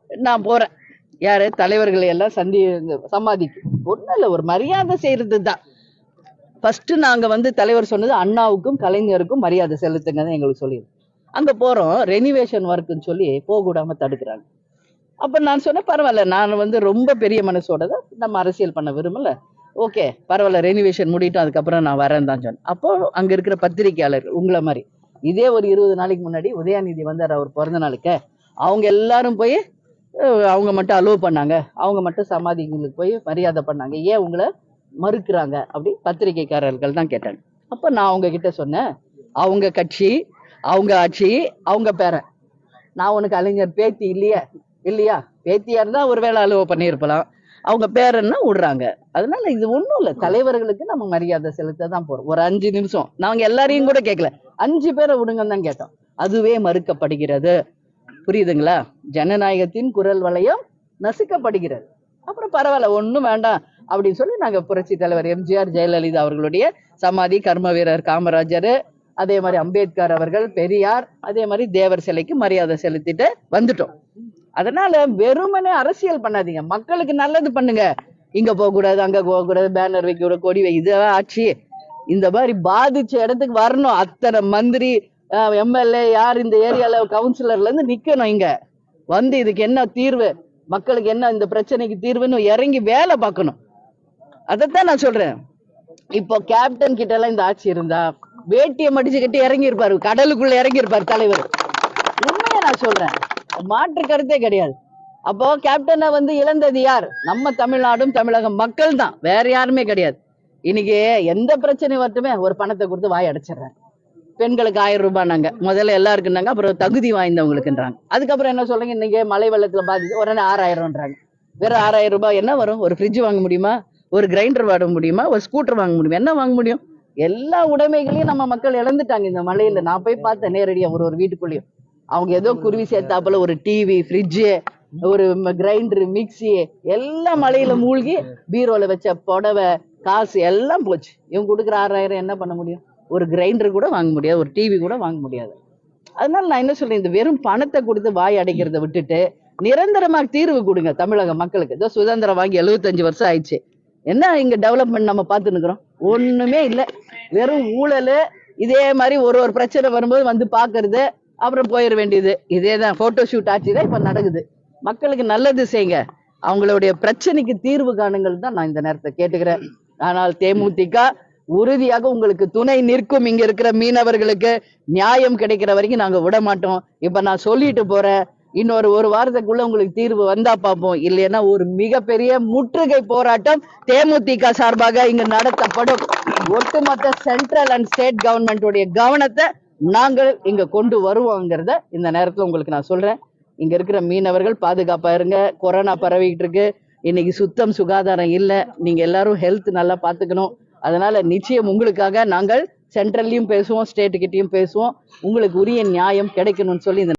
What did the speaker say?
நான் போறேன். யாரு தலைவர்களை எல்லாம் சமாதிக்கு ஒண்ணும் இல்ல, ஒரு மரியாதை செய்யறது தான். ஃபர்ஸ்ட் நாங்க தலைவர் சொன்னது அண்ணாவுக்கும் கலைஞருக்கும் மரியாதை செலுத்துங்க எங்களுக்கு சொல்லி அங்க போறோம். ரெனிவேஷன் ஒர்க்குன்னு சொல்லி போக தடுக்கிறாங்க. அப்ப நான் சொன்னேன், பரவாயில்ல, நான் ரொம்ப பெரிய மனசோட தான் நம்ம அரசியல் பண்ண விரும்பல, ஓகே பரவாயில்ல, ரெனிவேஷன் முடிட்டோம், அதுக்கப்புறம் நான் வரேன் தான் சொன்னேன். அப்போ அங்க இருக்கிற பத்திரிகையாளர் உங்களை மாதிரி இதே ஒரு 20 நாளைக்கு முன்னாடி உதயாநிதி வந்தார் அவர் பிறந்த நாளுக்கு. அவங்க எல்லாரும் போய் அவங்க மட்டும் அலோவ் பண்ணாங்க, அவங்க மட்டும் சமாதிங்களுக்கு போய் மரியாதை பண்ணாங்க, ஏன் உங்களை மறுக்கிறாங்க அப்படி பத்திரிகைக்காரர்கள் தான் கேட்டாங்க. அப்ப நான் அவங்க கிட்ட சொன்னேன், அவங்க கட்சி, அவங்க ஆட்சி, அவங்க பேரன். நான் உனக்கு கலைஞர் பேத்தி இல்லையா பேத்தியா இருந்தா ஒருவேளை அலுவல் பண்ணியிருக்கலாம், அவங்க பேரன்னா விடுறாங்க. அதனால இது ஒண்ணும் இல்ல, தலைவர்களுக்கு நம்ம மரியாதை செலுத்த தான் போறோம். ஒரு 5 நிமிஷம் நாங்க எல்லாரையும் கூட கேட்கல, 5 பேரை விடுங்கன்னு தான் கேட்டோம். அதுவே மறுக்கப்படுகிறது. புரியுதுங்களா? ஜனநாயகத்தின் குரல் வளையம் நசுக்கப்படுகிறது. அப்புறம் பரவாயில்ல, ஒண்ணும் வேண்டாம் அப்படின்னு சொல்லி நாங்க புரட்சி தலைவர் எம்ஜிஆர், ஜெயலலிதா அவர்களுடைய சமாதி, கர்ம வீரர் காமராஜர், அதே மாதிரி அம்பேத்கர் அவர்கள், பெரியார், அதே மாதிரி தேவர் சிலைக்கு மரியாதை செலுத்திட்டு வந்துட்டோம். அதனால வெறுமனே அரசியல் பண்ணாதீங்க, மக்களுக்கு நல்லது பண்ணுங்க. இங்க போக கூடாது, அங்க போக கூடாது, பேனர் வைக்க கூடாது, கொடி வை, இதெல்லாம் ஆட்சி. இந்த மாதிரி பாதிச்ச இடத்துக்கு வரணும். அத்தனை மந்திரி, எம்எல்ஏ, யார் இந்த ஏரியால கவுன்சிலர்ல இருந்து நிக்கணும். இங்க இதுக்கு என்ன தீர்வு, மக்களுக்கு என்ன இந்த பிரச்சனைக்கு தீர்வுன்னு இறங்கி வேலை பார்க்கணும். அதைத்தான் நான் சொல்றேன். இப்போ கேப்டன் கிட்ட எல்லாம் இந்த ஆட்சி இருந்தா வேட்டியை மடிச்சுக்கிட்டு இறங்கி இருப்பாரு, கடலுக்குள்ள இறங்கி இருப்பாரு தலைவர். உண்மையை நான் சொல்றேன், மாற்று கருத்தே கிடையாது. அப்போ கேப்டனை இழந்தது யார்? நம்ம தமிழ்நாடும் தமிழக மக்கள் தான், வேற யாருமே கிடையாது. இன்னைக்கு எந்த பிரச்சனை வரட்டுமே ஒரு பணத்தை கொடுத்து வாய் அடைச்சிடுறேன். பெண்களுக்கு 1000 ரூபாய் நாங்க முதல்ல எல்லாருக்குன்னாங்க, அப்புறம் தகுதி வாய்ந்தவங்களுக்குன்றாங்க. அதுக்கப்புறம் என்ன சொல்றீங்க, இன்னைக்கு மழை வெள்ளத்துல பாதிச்சு உடனே 6000ன்றாங்க. வெறும் 6000 ரூபாய் என்ன வரும்? ஒரு ஃப்ரிட்ஜ் வாங்க முடியுமா? ஒரு கிரைண்டர் வாங்க முடியுமா? ஒரு ஸ்கூட்டர் வாங்க முடியுமா? என்ன வாங்க முடியும்? எல்லா உடைமைகளையும் நம்ம மக்கள் இழந்துட்டாங்க இந்த மழையில. நான் போய் பார்த்தேன் நேரடியா, ஒரு வீட்டுக்குள்ளேயும். அவங்க ஏதோ குருவி சேர்த்தாப்புல ஒரு டிவி, ஃப்ரிட்ஜு, ஒரு கிரைண்டர், மிக்சி எல்லாம் மழையில மூழ்கி பீரோல வச்ச புடவை, காசு எல்லாம் போச்சு. இவங்க கொடுக்குற 6000 என்ன பண்ண முடியும்? ஒரு கிரைண்டர் கூட வாங்க முடியாது, ஒரு டிவி கூட வாங்க முடியாது. அதனால நான் என்ன சொல்றேன், இந்த வெறும் பணத்தை கொடுத்து வாய் அடைக்கிறத விட்டுட்டு நிரந்தரமாக தீர்வு கொடுங்க தமிழக மக்களுக்கு. ஏதோ சுதந்திரம் வாங்கி 75 வருஷம் ஆயிடுச்சு, என்ன இங்க டெவலப்மெண்ட் நம்ம பார்த்து நிக்கிறோம்? ஒண்ணுமே இல்லை, வெறும் ஊழல். இதே மாதிரி ஒரு பிரச்சனை வரும்போது பாக்குறது, அப்புறம் போயிட வேண்டியது. இதேதான் போட்டோ ஷூட் ஆட்சி தான் இப்ப நடக்குது. மக்களுக்கு நல்லது செய்யுங்க, அவங்களுடைய பிரச்சனைக்கு தீர்வு காணுங்கள் தான் நான் இந்த நேரத்தை கேட்டுக்கிறேன். ஆனால் தேமுதிக உறுதியாக உங்களுக்கு துணை நிற்கும். இங்க இருக்கிற மீனவர்களுக்கு நியாயம் கிடைக்கிற வரைக்கும் நாங்க விட மாட்டோம். இப்ப நான் சொல்லிட்டு போறேன், இன்னொரு 1 வாரத்துக்குள்ள உங்களுக்கு தீர்வு வந்தா பார்ப்போம், இல்லைன்னா ஒரு மிகப்பெரிய முற்றுகை போராட்டம் தேமுதிக சார்பாக இங்கு நடத்தப்படும். ஒட்டுமொத்த சென்ட்ரல் அண்ட் ஸ்டேட் கவர்மெண்ட்டுடைய கவனத்தை நாங்கள் இங்க கொண்டு வருவோங்கிறத இந்த நேரத்துல உங்களுக்கு நான் சொல்றேன். இங்க இருக்கிற மீனவர்கள் பாதுகாப்பா இருங்க, கொரோனா பரவிக்கிட்டு இருக்கு, இன்னைக்கு சுத்தம் சுகாதாரம் இல்லை, நீங்க எல்லாரும் ஹெல்த் நல்லா பாத்துக்கணும். அதனால நிச்சயம் உங்களுக்காக நாங்கள் சென்ட்ரல்லையும் பேசுவோம், ஸ்டேட்டு கிட்டையும் பேசுவோம், உங்களுக்கு உரிய நியாயம் கிடைக்கணும்னு சொல்லி இந்த